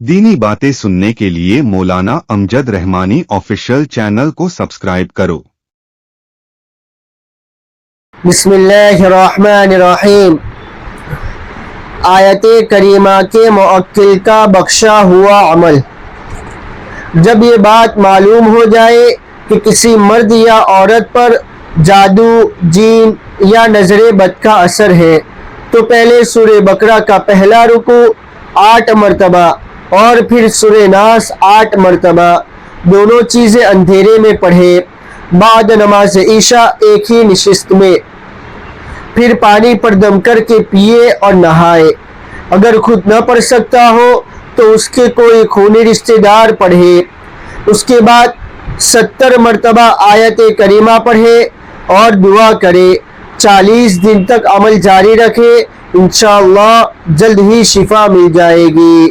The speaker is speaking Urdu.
دینی باتیں سننے کے لیے مولانا امجد رحمانی آفیشیل چینل کو سبسکرائب کرو۔ بسم اللہ الرحمن الرحیم۔ آیت کریمہ کے موکل کا بخشا ہوا عمل۔ جب یہ بات معلوم ہو جائے کہ کسی مرد یا عورت پر جادو، جین یا نظر بد کا اثر ہے تو پہلے سورہ بقرہ کا پہلا رکوع 8 مرتبہ اور پھر سورہ ناس 8 مرتبہ دونوں چیزیں اندھیرے میں پڑھے، بعد نماز عشاء ایک ہی نشست میں، پھر پانی پر دم کر کے پیے اور نہائے۔ اگر خود نہ پڑھ سکتا ہو تو اس کے کوئی خونی رشتہ دار پڑھے۔ اس کے بعد 70 مرتبہ آیت کریمہ پڑھے اور دعا کرے۔ 40 دن تک عمل جاری رکھے، انشاءاللہ جلد ہی شفا مل جائے گی۔